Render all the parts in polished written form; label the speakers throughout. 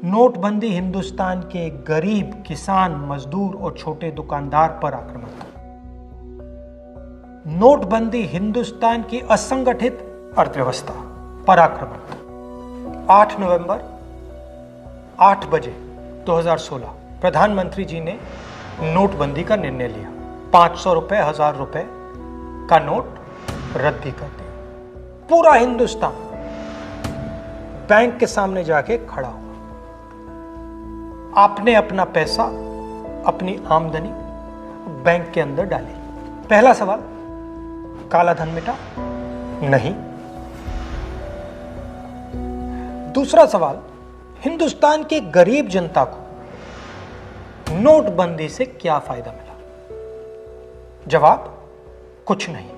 Speaker 1: नोटबंदी हिंदुस्तान के गरीब, किसान, मजदूर और छोटे दुकानदार पर आक्रमण था। नोटबंदी हिंदुस्तान की असंगठित अर्थव्यवस्था पर आक्रमण था। 8 नवंबर 8 बजे 2016 प्रधानमंत्री जी ने नोटबंदी का निर्णय लिया। 500 रुपए, 1000 रुपए का नोट रद्दी कर दिया। पूरा हिंदुस्तान बैंक के सामने जाके खड़ा हुआ। आपने अपना पैसा, अपनी आमदनी बैंक के अंदर डाली। पहला सवाल, काला धन मिटा? नहीं। दूसरा सवाल, हिंदुस्तान की गरीब जनता को नोटबंदी से क्या फायदा मिला? जवाब, कुछ नहीं।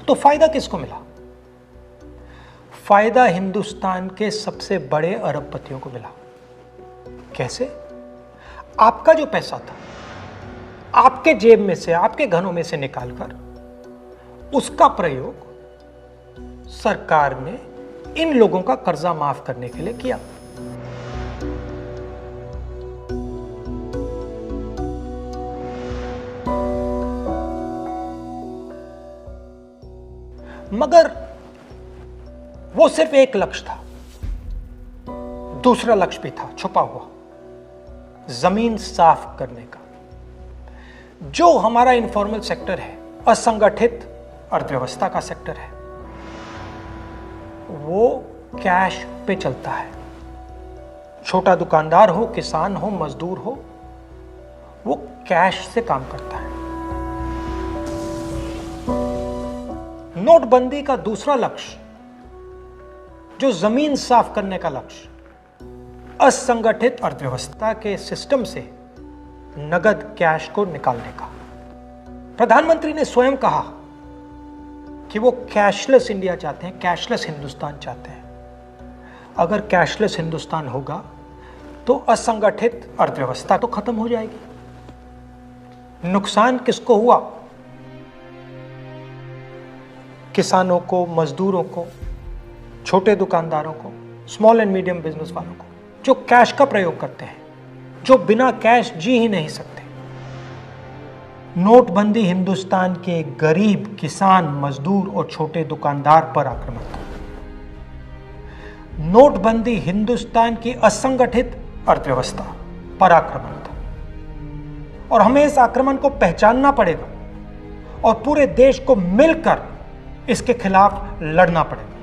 Speaker 1: तो फायदा किसको मिला? फायदा हिंदुस्तान के सबसे बड़े अरबपतियों को मिला। कैसे? आपका जो पैसा था, आपके जेब में से, आपके घरों में से निकालकर उसका प्रयोग सरकार ने इन लोगों का कर्जा माफ करने के लिए किया। मगर वो सिर्फ एक लक्ष्य था। दूसरा लक्ष्य भी था छुपा हुआ, जमीन साफ करने का। जो हमारा इनफॉर्मल सेक्टर है, असंगठित अर्थव्यवस्था का सेक्टर है, वो कैश पे चलता है। छोटा दुकानदार हो, किसान हो, मजदूर हो, वो कैश से काम करता है। नोटबंदी का दूसरा लक्ष्य, जो जमीन साफ करने का लक्ष्य, असंगठित अर्थव्यवस्था के सिस्टम से नगद कैश को निकालने का। प्रधानमंत्री ने स्वयं कहा कि वो कैशलेस इंडिया चाहते हैं, कैशलेस हिंदुस्तान चाहते हैं। अगर कैशलेस हिंदुस्तान होगा तो असंगठित अर्थव्यवस्था तो खत्म हो जाएगी। नुकसान किसको हुआ? किसानों को, मजदूरों को, छोटे दुकानदारों को, स्मॉल एंड मीडियम बिजनेस वालों को, जो कैश का प्रयोग करते हैं, जो बिना कैश जी ही नहीं सकते। नोटबंदी हिंदुस्तान के गरीब, किसान, मजदूर और छोटे दुकानदार पर आक्रमण था। नोटबंदी हिंदुस्तान की असंगठित अर्थव्यवस्था पर आक्रमण था। और हमें इस आक्रमण को पहचानना पड़ेगा और पूरे देश को मिलकर इसके खिलाफ लड़ना पड़ेगा।